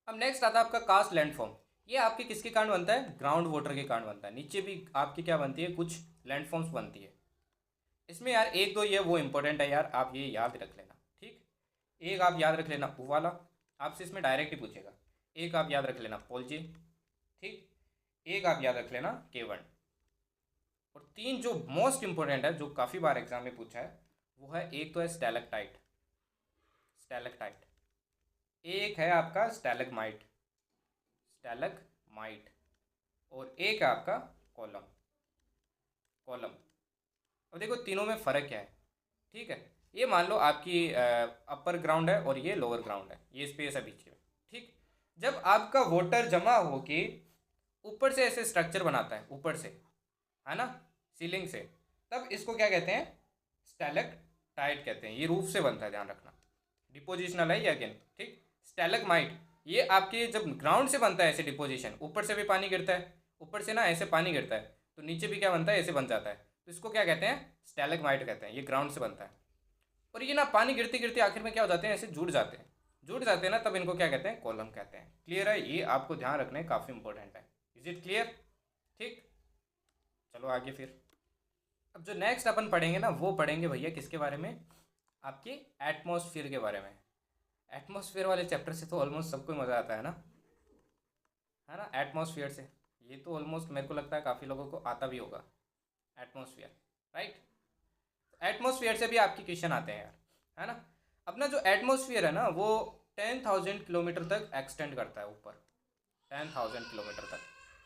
अब नेक्स्ट आता है आपका कास्ट लैंडफॉर्म। ये आपके किसके कारण बनता है, ग्राउंड वाटर के कारण बनता है। नीचे भी आपकी क्या बनती है, कुछ लैंडफॉर्म्स बनती है। इसमें यार एक दो ये वो इंपॉर्टेंट है यार, आप ये याद रख लेना। ठीक, एक आप याद रख लेना वो वाला, आपसे इसमें डायरेक्ट ही पूछेगा। एक आप याद रख लेना पोलजे। ठीक, एक आप याद रख लेना केवन। और तीन जो मोस्ट इंपॉर्टेंट है, जो काफ़ी बार एग्जाम में पूछा है, वो है, एक तो है स्टैलेक्टाइट, स्टैलेक्टाइट। एक है आपका स्टैलेगमाइट, स्टैलेगमाइट। और एक है आपका कॉलम, कॉलम। अब देखो तीनों में फ़र्क क्या है। ठीक है, ये मान लो आपकी अपर ग्राउंड है और ये लोअर ग्राउंड है, ये स्पेस है बीच में। ठीक, जब आपका वाटर जमा हो के ऊपर से ऐसे स्ट्रक्चर बनाता है, ऊपर से, है ना, सीलिंग से, तब इसको क्या कहते हैं, स्टैलेक्टाइट कहते हैं। ये रूफ से बनता है, ध्यान रखना, डिपोजिशनल है ये अगेन। ठीक, स्टैलेगमाइट ये आपके जब ग्राउंड से बनता है ऐसे डिपोजिशन, ऊपर से भी पानी गिरता है, ऊपर से ना ऐसे पानी गिरता है, तो नीचे भी क्या बनता है, ऐसे बन जाता है, तो इसको क्या कहते हैं, स्टैलेगमाइट कहते हैं। ये ग्राउंड से बनता है, और ये ना पानी गिरते गिरते आखिर में क्या हो जाते हैं, ऐसे जुड़ जाते हैं, जुड़ जाते हैं ना, तब इनको क्या कहते हैं, कॉलम कहते हैं। क्लियर है? ये आपको ध्यान रखना है, काफ़ी इंपॉर्टेंट है। Is it clear? ठीक, चलो आगे फिर। अब जो नेक्स्ट अपन पढ़ेंगे ना, वो पढ़ेंगे भैया किसके बारे में, आपके एटमॉस्फेयर के बारे में। एटमॉस्फेयर वाले चैप्टर से तो ऑलमोस्ट सबको मज़ा आता है ना, एटमॉस्फेयर से। ये तो ऑलमोस्ट मेरे को लगता है काफ़ी लोगों को आता भी होगा एटमॉस्फेयर, राइट? एटमॉस्फेयर से भी आपके क्वेश्चन आते हैं यार, है ना। अपना जो एटमॉस्फेयर है ना वो 10,000 किलोमीटर तक एक्सटेंड करता है ऊपर, 10,000 किलोमीटर तक,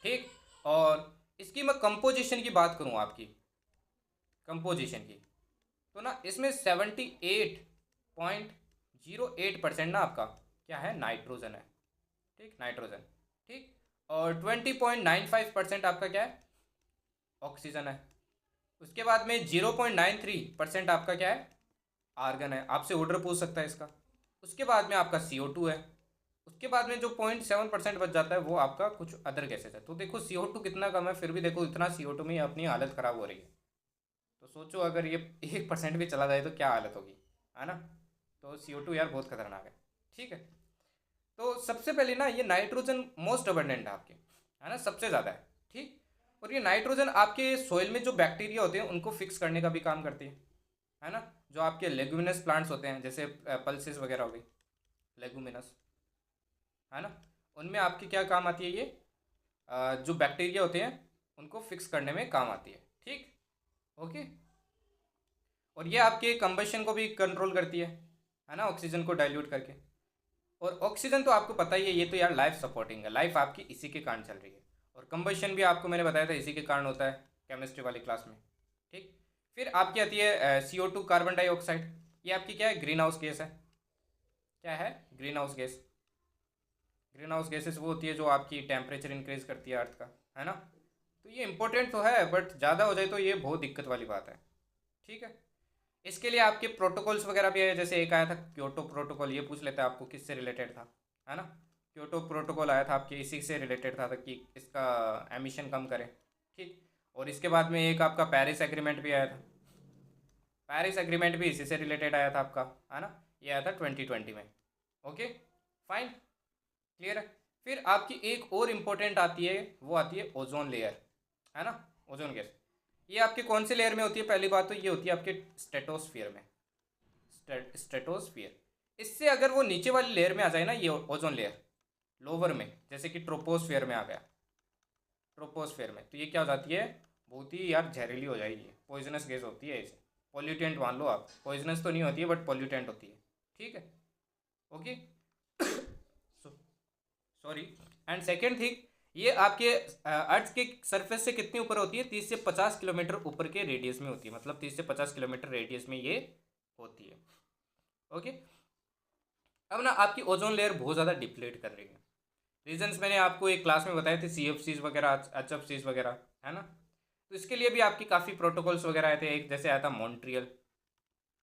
ठीक। और इसकी मैं कंपोजिशन की बात करूँ आपकी, कंपोजिशन की, तो ना इसमें 78.08% ना आपका क्या है, नाइट्रोजन है, ठीक, नाइट्रोजन, ठीक। और 20.95% आपका क्या है, ऑक्सीजन है। उसके बाद में 0.93% आपका क्या है, आर्गन है। आपसे ऑर्डर पूछ सकता है इसका। उसके बाद में आपका CO2 है। उसके बाद में जो 0.7% बच जाता है वो आपका कुछ अदर गैसेस है। तो देखो CO2 कितना कम है, फिर भी देखो इतना CO2 में अपनी हालत ख़राब हो रही है। तो सोचो अगर ये 1% भी चला जाए तो क्या हालत होगी, है ना। तो CO2 यार बहुत खतरनाक है, ठीक है। तो सबसे पहले ना ये नाइट्रोजन मोस्ट अबंडेंट है आपके, है ना, सबसे ज़्यादा है, ठीक। और ये नाइट्रोजन आपके सोइल में जो बैक्टीरिया होते हैं उनको फिक्स करने का भी काम करती है ना। जो आपके लेगुमिनस प्लांट्स होते हैं जैसे पल्सेस वगैरह हो गई, लेगुमिनस, है ना, उनमें आपकी क्या काम आती है ये, जो बैक्टीरिया होते हैं उनको फिक्स करने में काम आती है, ठीक। ओके। और ये आपके कंबशन को भी कंट्रोल करती है ना, ऑक्सीजन को डाइल्यूट करके। और ऑक्सीजन तो आपको पता ही है, ये तो यार लाइफ सपोर्टिंग है, लाइफ आपकी इसी के कारण चल रही है। और कंबशन भी आपको मैंने बताया था इसी के कारण होता है केमिस्ट्री वाली क्लास में, ठीक। फिर आपकी आती है CO2 कार्बन डाइऑक्साइड। ये आपकी क्या है, ग्रीन हाउस गैस है। क्या है, green house gas. Green house gases वो होती है जो आपकी टेम्परेचर इंक्रीज करती है अर्थ का, है ना। तो ये इंपॉर्टेंट तो है बट ज़्यादा हो जाए तो ये बहुत दिक्कत वाली बात है, ठीक है। इसके लिए आपके प्रोटोकॉल्स वगैरह भी है, जैसे एक आया था क्योटो प्रोटोकॉल, ये पूछ लेते हैं आपको किससे रिलेटेड था, है ना। क्योटो प्रोटोकॉल आया था आपके इसी से रिलेटेड था कि इसका एमिशन कम करें, ठीक। और इसके बाद में एक आपका पेरिस एग्रीमेंट भी आया था। पेरिस एग्रीमेंट भी इसी से रिलेटेड आया था आपका, है ना। ये आया था 2020 में। ओके, फाइन, क्लियर है। फिर आपकी एक और इम्पोर्टेंट आती है, वो आती है ओजोन लेयर, है ना, ओजोन गैस। ये आपके कौन से लेयर में होती है, पहली बात तो ये होती है आपके स्ट्रेटोस्फियर में, स्ट्रेटोस्फियर। इससे अगर वो नीचे वाली लेयर में आ जाए ना, ये ओजोन लेयर लोअर में, जैसे कि ट्रोपोस्फियर में आ गया, ट्रोपोस्फियर में, तो ये क्या हो जाती है, बहुत ही यार जहरीली हो जाएगी, पॉइजनस गैस होती है इसे, पॉल्यूटेंट मान लो आप, पॉइजनस तो नहीं होती है बट पॉल्यूटेंट होती है, ठीक है। Okay, sorry. And second thing, ये आपके अर्थ के सरफेस से कितनी ऊपर होती है, 30 से 50 किलोमीटर ऊपर के रेडियस में होती है, मतलब 30 से 50 किलोमीटर रेडियस में ये होती है। ओके। अब ना आपकी ओजोन लेयर बहुत ज़्यादा डिप्लीट कर रही है। रीजंस मैंने आपको एक क्लास में बताए थे, CFCs वगैरह, HFCs वगैरह, है ना। तो इसके लिए भी आपकी काफ़ी प्रोटोकॉल्स वगैरह आए थे। एक जैसे आया था मॉन्ट्रियल,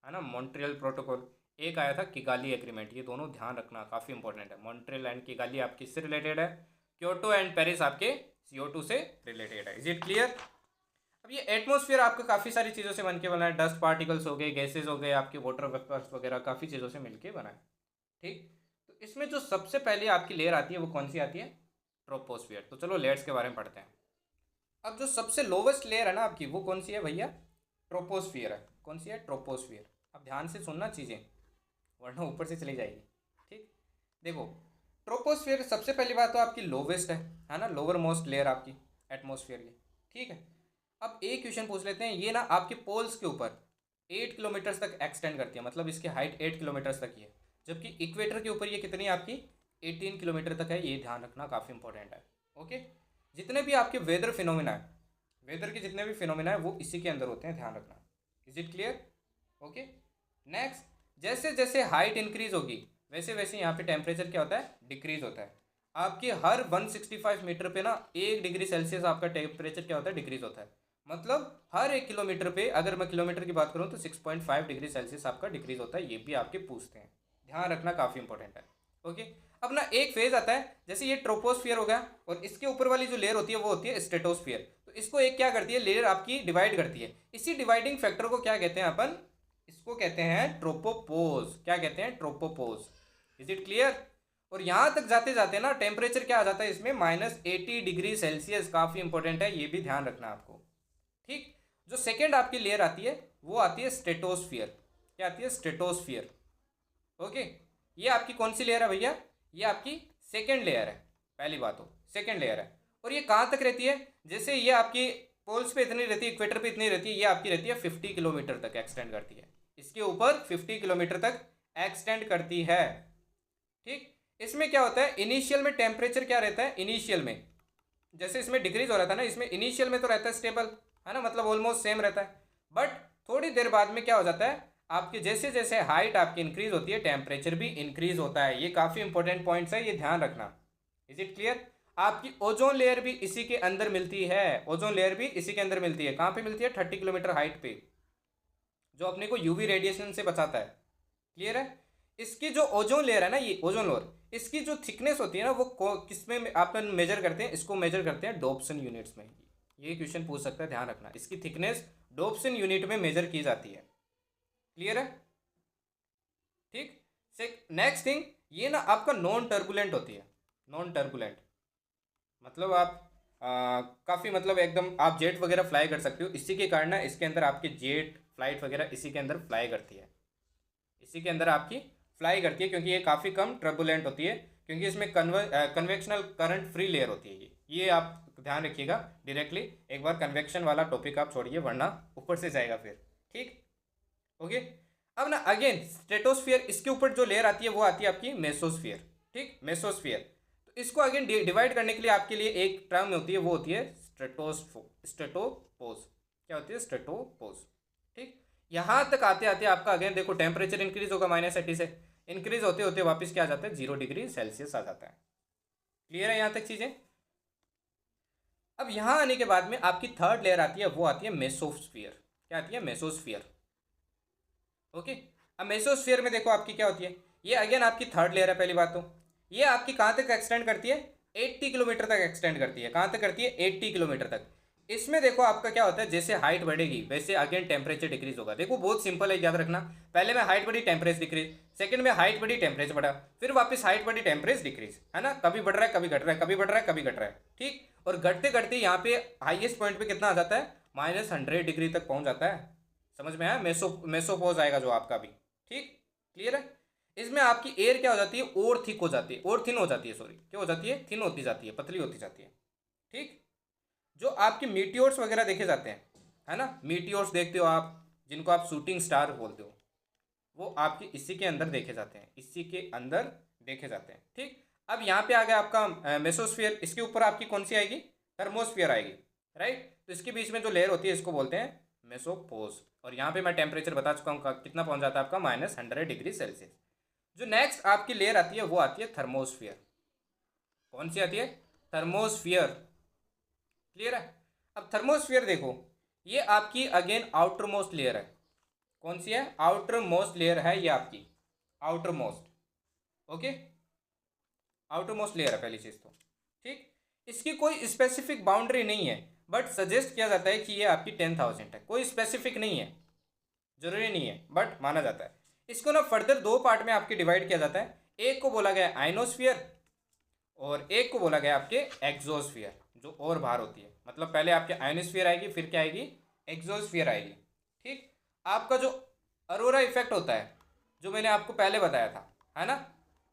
है ना, मॉन्ट्रियल प्रोटोकॉल। एक आया था किगाली एग्रीमेंट। ये दोनों ध्यान रखना, काफ़ी इंपॉर्टेंट है। मॉन्ट्रियल एंड किगाली आपकी किससे रिलेटेड है, क्योटो एंड पेरिस आपके CO2 से रिलेटेड है। Is it clear. अब ये एटमॉस्फेयर आपका काफ़ी सारी चीज़ों से बन के बना है, डस्ट पार्टिकल्स हो गए, गैसेज हो गए, आपके वाटर वेपर्स वगैरह, काफ़ी चीज़ों से मिलके बना है, ठीक। तो इसमें जो सबसे पहले आपकी लेयर आती है वो कौन सी आती है, ट्रोपोस्फियर। तो चलो लेयर्स के बारे में पढ़ते हैं। अब जो सबसे लोवेस्ट लेयर है ना आपकी, वो कौन सी है भैया, ट्रोपोस्फियर है। कौन सी है, ट्रोपोस्फियर। अब ध्यान से सुनना चीज़ें, वरना ऊपर से चली जाएगी, ठीक। देखो, ट्रोपोस्फियर सबसे पहली बात तो आपकी लोवेस्ट है ना, लोअर मोस्ट लेयर आपकी एटमोसफियर की, ठीक है। अब एक क्वेश्चन पूछ लेते हैं, ये ना आपके पोल्स के ऊपर 8 किलोमीटर्स तक एक्सटेंड करती है, मतलब इसकी हाइट 8 किलोमीटर्स तक ही है। जबकि इक्वेटर के ऊपर ये कितनी है आपकी, 18 किलोमीटर तक है। ये ध्यान रखना, काफ़ी इंपॉर्टेंट है। ओके। जितने भी आपके वेदर फिनोमिना है, वेदर के जितने भी फिनोमिना है वो इसी के अंदर होते हैं, ध्यान रखना। Is it clear. Okay. Next, जैसे जैसे हाइट इंक्रीज होगी वैसे वैसे यहाँ पे टेम्परेचर क्या होता है, डिक्रीज होता है। आपके हर 165 मीटर पे ना 1 डिग्री सेल्सियस आपका टेम्परेचर क्या होता है, डिक्रीज होता है। मतलब हर 1 किलोमीटर पे, अगर मैं किलोमीटर की बात करूँ तो 6.5 डिग्री सेल्सियस आपका डिक्रीज होता है। ये भी आपके पूछते हैं, ध्यान रखना, काफ़ी इंपॉर्टेंट है। ओके। अब ना एक फेज आता है, जैसे ये ट्रोपोस्फियर हो गया और इसके ऊपर वाली जो लेयर होती है वो होती है स्ट्रेटोस्फियर। तो इसको एक क्या करती है, लेयर आपकी डिवाइड करती है। इसी डिवाइडिंग फैक्टर को क्या कहते हैं अपन, इसको कहते हैं ट्रोपोपोज। क्या कहते हैं, ट्रोपोपोज। Is it clear. और यहाँ तक जाते जाते ना टेम्परेचर क्या आ जाता है इसमें, -80 डिग्री सेल्सियस। काफ़ी इंपॉर्टेंट है, ये भी ध्यान रखना आपको, ठीक। जो सेकेंड आपकी लेयर आती है वो आती है स्ट्रेटोस्फियर। क्या आती है, स्ट्रेटोस्फियर। ओके। ये आपकी कौन सी लेयर है भैया, ये आपकी सेकेंड लेयर है। पहली बात तो सेकेंड लेयर है। और ये कहाँ तक रहती है, जैसे ये आपकी पोल्स पे इतनी रहती है, इक्वेटर पे इतनी रहती है, ये आपकी रहती है 50 किलोमीटर तक एक्सटेंड करती है। इसके ऊपर 50 किलोमीटर तक एक्सटेंड करती है। ठीक, इसमें क्या होता है, इनिशियल में टेम्परेचर क्या रहता है, इनिशियल में जैसे इसमें डिक्रीज हो रहा था ना, इसमें इनिशियल में तो रहता है स्टेबल, है ना, मतलब ऑलमोस्ट सेम रहता है। बट थोड़ी देर बाद में क्या हो जाता है, आपकी जैसे जैसे हाइट आपकी इंक्रीज होती है टेम्परेचर भी इंक्रीज होता है। ये काफ़ी इंपॉर्टेंट पॉइंट्स है, ये ध्यान रखना। Is it clear? आपकी ओजोन लेयर भी इसी के अंदर मिलती है, ओजोन लेयर भी इसी के अंदर मिलती है। कहाँ पे मिलती है? 30 किलोमीटर हाइट पे, जो अपने को यूवी रेडिएशन से बचाता है। क्लियर है? इसकी जो ओजोन लेयर है ना, ये ओजोन लेयर, इसकी जो थिकनेस होती है ना, वो किस में आप मेजर करते हैं? इसको मेजर करते हैं डोप्सन यूनिट्स में। ये क्वेश्चन पूछ सकता है, ध्यान रखना। इसकी थिकनेस डोप्सन यूनिट में मेजर की जाती है। क्लियर है? ठीक। नेक्स्ट थिंग, ये ना आपका नॉन टर्बुलेंट होती है। नॉन टर्बुलेंट मतलब आप काफ़ी मतलब एकदम आप जेट वगैरह फ्लाई कर सकते हो। इसी के कारण ना इसके अंदर आपके जेट फ्लाइट वगैरह इसी के अंदर फ्लाई करती है, इसी के अंदर आपकी फ्लाई करती है, क्योंकि ये काफ़ी कम टर्बुलेंट होती है, क्योंकि इसमें कन्वेक्शनल करंट फ्री लेयर होती है। ये आप ध्यान रखिएगा डायरेक्टली। एक बार कन्वेक्शन वाला टॉपिक आप छोड़िए, वरना ऊपर से जाएगा फिर। ठीक, ओके। अब ना अगेन स्ट्रेटोस्फियर, इसके ऊपर जो लेयर आती है वो आती है आपकी मेसोस्फियर। ठीक, मेसोस्फियर। तो इसको अगेन डिवाइड करने के लिए आपके लिए एक टर्म होती है, वो होती है स्ट्रेटोपोज। क्या होती है? स्ट्रेटोपोज। ठीक, यहाँ तक आते आते आपका अगेन देखो टेम्परेचर इंक्रीज होगा -80 से, इंक्रीज होते होते वापस क्या आ जाता है? 0 डिग्री सेल्सियस आ जाता है। क्लियर है यहाँ तक चीज़ें? अब यहाँ आने के बाद में आपकी थर्ड लेयर आती है, वो आती है मेसोस्फियर। क्या आती है? मेसोस्फियर। ओके। अब मेसोस्फियर में देखो आपकी क्या होती है, ये अगेन आपकी थर्ड लेयर है। पहली बात तो ये आपकी कहाँ तक एक्सटेंड करती है? 80 किलोमीटर तक एक्सटेंड करती है। कहाँ तक करती है? 80 किलोमीटर तक। इसमें देखो आपका क्या होता है, जैसे हाइट बढ़ेगी वैसे अगेन टेम्परेचर डिक्रीज होगा। देखो बहुत सिंपल है, याद रखना। पहले में हाइट बढ़ी, टेम्परेचर डिक्रीज, सेकंड में हाइट बढ़ी, टेम्परेचर बढ़ा, फिर वापस हाइट बढ़ी, टेम्परेचर डिक्रीज, है ना। कभी बढ़ रहा है, कभी घट रहा है, कभी बढ़ रहा है, कभी घट रहा है। ठीक, और घटते घटते यहाँ पे हाईएस्ट पॉइंट पे कितना आ जाता है? -100 डिग्री तक पहुंच जाता है। समझ में आया? मेसोपोज आएगा जो आपका भी। ठीक, क्लियर है? इसमें आपकी एयर क्या हो जाती है? और थिक हो जाती है, और थिन हो जाती है, सॉरी, क्या हो जाती है? थिन होती जाती है, पतली होती जाती है। ठीक, जो आपके मीटियोर्स वगैरह देखे जाते हैं, है ना, मीटियोर्स देखते हो आप, जिनको आप शूटिंग स्टार बोलते हो, वो आपके इसी के अंदर देखे जाते हैं, इसी के अंदर देखे जाते हैं। ठीक, अब यहाँ पे आ गया आपका मेसोस्फियर। इसके ऊपर आपकी कौन सी आएगी? थर्मोस्फियर आएगी, राइट। तो इसके बीच में जो लेयर होती है इसको बोलते हैं मेसोपोज। और यहाँ पे मैं टेम्परेचर बता चुका हूँ कितना पहुँच जाता है आपका? -100 डिग्री सेल्सियस। जो नेक्स्ट आपकी लेयर आती है वो आती है थर्मोस्फियर। कौन सी आती है? थर्मोस्फियर। क्लियर है? अब थर्मोस्फियर देखो, ये आपकी अगेन आउटर मोस्ट लेयर है। कौन सी है? आउटर मोस्ट लेयर है ये आपकी, outer most. Okay, outer most layer है पहली चीज़ तो। ठीक, इसकी कोई स्पेसिफिक बाउंड्री नहीं है, बट सजेस्ट किया जाता है कि ये आपकी 10,000 है। कोई स्पेसिफिक नहीं है, जरूरी नहीं है, बट माना जाता है। इसको ना फर्दर दो पार्ट में आपके डिवाइड किया जाता है। एक को बोला गया आइनोस्फियर, और एक को बोला गया आपके एक्सोस्फियर, जो और बाहर होती है। मतलब पहले आपके आइनोस्फियर आएगी, फिर क्या आएगी? एक्सोस्फियर आएगी। ठीक, आपका जो अरोरा इफेक्ट होता है, जो मैंने आपको पहले बताया था, है ना,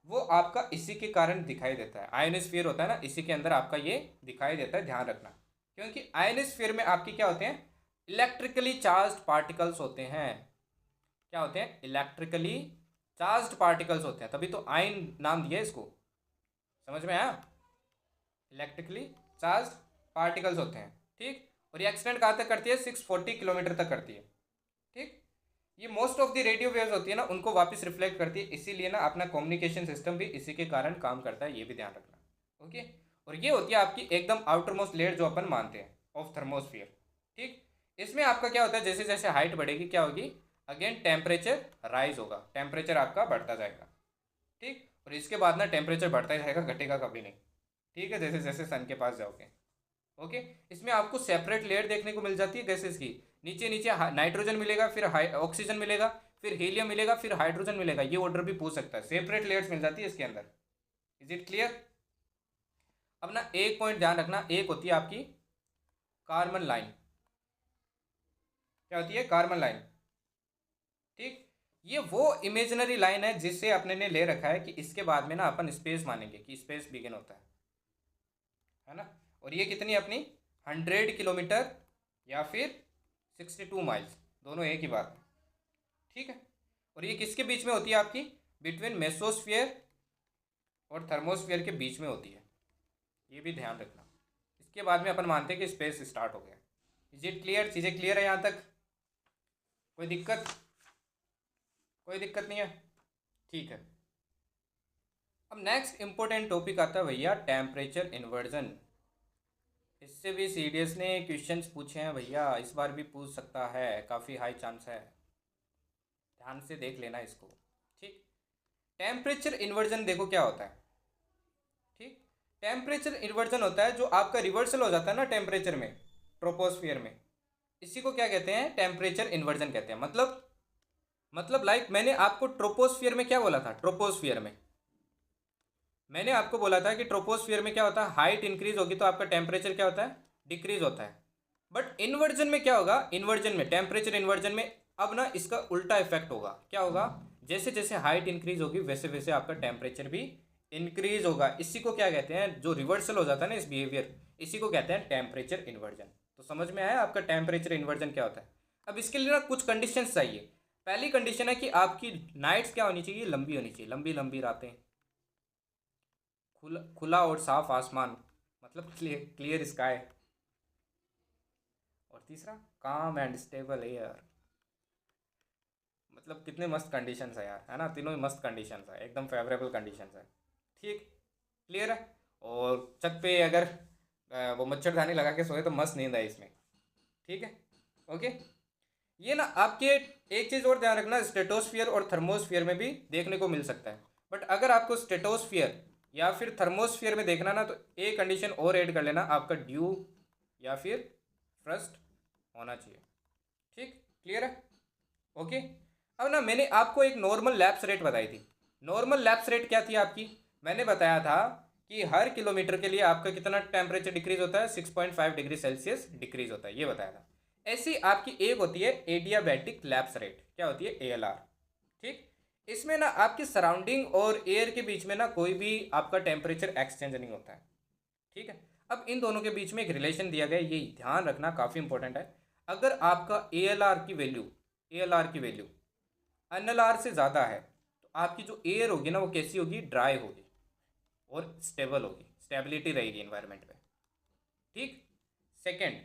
वो आपका इसी के कारण दिखाई देता है। आयनोस्फीयर होता है ना, इसी के अंदर आपका ये दिखाई देता है, ध्यान रखना। क्योंकि आयनोस्फीयर में आपकी क्या होते हैं? इलेक्ट्रिकली चार्ज्ड पार्टिकल्स होते हैं। क्या होते हैं? इलेक्ट्रिकली चार्ज्ड पार्टिकल्स होते हैं, तभी तो आयन नाम दिया इसको। समझ में आया? इलेक्ट्रिकली चार्ज्ड पार्टिकल्स होते हैं। ठीक, और ये एक्सटेंड कहाँ तक करती है? 640 किलोमीटर तक करती है। ठीक, ये most of the radio waves होती है ना, उनको वापस रिफ्लेक्ट करती है, इसीलिए ना अपना कम्युनिकेशन सिस्टम भी इसी के कारण काम करता है, ये भी ध्यान रखना। ओके, और ये होती है आपकी एकदम आउटर मोस्ट लेयर जो अपन मानते हैं ऑफ थर्मोस्फियर। ठीक, इसमें आपका क्या होता है? जैसे जैसे हाइट बढ़ेगी क्या होगी? अगेन टेम्परेचर राइज होगा, टेम्परेचर आपका बढ़ता जाएगा। ठीक, और इसके बाद ना टेम्परेचर बढ़ता ही जाएगा, घटेगा कभी नहीं। ठीक है, जैसे जैसे सन के पास जाओगे। ओके, इसमें आपको सेपरेट लेयर देखने को मिल जाती है गैसेस की। नीचे नीचे नाइट्रोजन मिलेगा, फिर ऑक्सीजन मिलेगा, फिर हीलियम मिलेगा, फिर हाइड्रोजन मिलेगा। ये ऑर्डर भी पूछ सकता है, सेपरेट लेयर्स मिल जाती है इसके अंदर। Is it clear? अब ना एक पॉइंट ध्यान रखना, एक होती है आपकी कार्बन लाइन। क्या होती है? Carbon line. ठीक, ये वो इमेजिनरी लाइन है जिससे अपने ने ले रखा है कि इसके बाद में ना अपन स्पेस मानेंगे कि स्पेस बिगिन होता है ना। और ये कितनी अपनी 100 किलोमीटर या फिर 62 माइल्स, दोनों एक ही बात है। ठीक है। और ये किसके बीच में होती है आपकी? बिटवीन मेसोस्फीयर और थर्मोस्फीयर के बीच में होती है, ये भी ध्यान रखना। इसके बाद में अपन मानते हैं कि स्पेस स्टार्ट हो गया। Is it clear? चीज़ें क्लियर है यहाँ तक? कोई दिक्कत? कोई दिक्कत नहीं है? ठीक है। अब नेक्स्ट इंपॉर्टेंट टॉपिक आता है भैया टेम्परेचर इन्वर्जन। इससे भी सीडीएस ने क्वेश्चंस पूछे हैं भैया, इस बार भी पूछ सकता है, काफ़ी हाई चांस है। ध्यान से देख लेना इसको। ठीक, टेम्परेचर इन्वर्जन देखो क्या होता है। ठीक, टेम्परेचर इन्वर्जन होता है जो आपका रिवर्सल हो जाता है ना टेम्परेचर में, ट्रोपोस्फियर में, इसी को क्या कहते हैं? टेम्परेचर इन्वर्जन कहते हैं। मतलब लाइक मैंने आपको ट्रोपोस्फियर में क्या बोला था? ट्रोपोस्फियर में मैंने आपको बोला था कि ट्रोपोस्फियर में क्या होता है? हाइट इंक्रीज होगी तो आपका टेम्परेचर क्या होता है? डिक्रीज होता है। बट इन्वर्जन में क्या होगा? इन्वर्जन में, टेम्परेचर इन्वर्जन में अब ना इसका उल्टा इफेक्ट होगा। क्या होगा? जैसे जैसे हाइट इंक्रीज होगी वैसे वैसे आपका टेम्परेचर भी इंक्रीज होगा। इसी को क्या कहते हैं? जो रिवर्सल हो जाता है ना इस बिहेवियर, इसी को कहते हैं टेम्परेचर इन्वर्जन। तो समझ में आया आपका टेम्परेचर इन्वर्जन क्या होता है? अब इसके लिए ना कुछ कंडीशंस चाहिए। पहली कंडीशन है कि आपकी नाइट्स क्या होनी चाहिए? लंबी होनी चाहिए, लंबी लंबी रातें, खुला और साफ आसमान, मतलब क्लियर स्काई। और तीसरा, काम एंड स्टेबल एयर। मतलब कितने मस्त कंडीशंस है यार, है ना? तीनों ही मस्त कंडीशंस है, एकदम फेवरेबल कंडीशंस है। ठीक, क्लियर है। और छत पे अगर वो मच्छरदानी लगा के सोए तो मस्त नींद है इसमें। ठीक है, ओके। ये ना आपके एक चीज़ और ध्यान रखना, स्ट्रेटोस्फियर और थर्मोस्फियर में भी देखने को मिल सकता है। बट अगर आपको स्ट्रेटोस्फियर या फिर थर्मोस्फियर में देखना ना, तो एक कंडीशन और ऐड कर लेना, आपका ड्यू या फिर फ्रस्ट होना चाहिए। ठीक, क्लियर है, ओके। अब ना मैंने आपको एक नॉर्मल लैप्स रेट बताई थी। नॉर्मल लैप्स रेट क्या थी आपकी? मैंने बताया था कि हर किलोमीटर के लिए आपका कितना टेम्परेचर डिक्रीज होता है? 6.5 डिग्री सेल्सियस डिक्रीज होता है, ये बताया था। ऐसी आपकी एक होती है एडियाबैटिक लैप्स रेट, क्या होती है? ALR। ठीक, इसमें ना आपकी सराउंडिंग और एयर के बीच में ना कोई भी आपका टेम्परेचर एक्सचेंज नहीं होता है। ठीक है, अब इन दोनों के बीच में एक रिलेशन दिया गया है, ये ध्यान रखना, काफ़ी इंपॉर्टेंट है। अगर आपका ALR की वैल्यू NLR से ज़्यादा है तो आपकी जो एयर होगी ना वो कैसी होगी? ड्राई होगी और स्टेबल होगी, स्टेबिलिटी रहेगी इन्वायरमेंट में। ठीक, सेकेंड,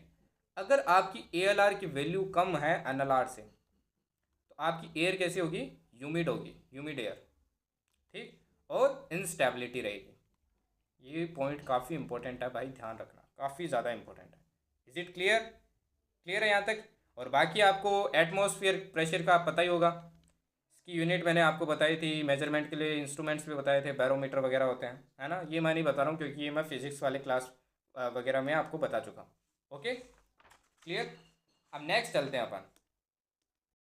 अगर आपकी ALR की वैल्यू कम है NLR से तो आपकी एयर कैसी होगी? ह्यूमिड होगी, ह्यूमिड एयर। ठीक, और इनस्टेबिलिटी रहेगी। ये पॉइंट काफ़ी इंपॉर्टेंट है भाई, ध्यान रखना, काफ़ी ज़्यादा इंपॉर्टेंट है। Is it clear? क्लियर है यहाँ तक? और बाकी आपको एटमॉस्फेयर प्रेशर का पता ही होगा, इसकी यूनिट मैंने आपको बताई थी। मेजरमेंट के लिए इंस्ट्रूमेंट्स भी बताए थे, बैरोमीटर वगैरह होते हैं, है ना? ये मैं नहीं बता रहा हूँ क्योंकि ये मैं फिजिक्स वाले क्लास वगैरह में आपको बता चुका हूँ। Okay, clear. अब नेक्स्ट चलते हैं अपन।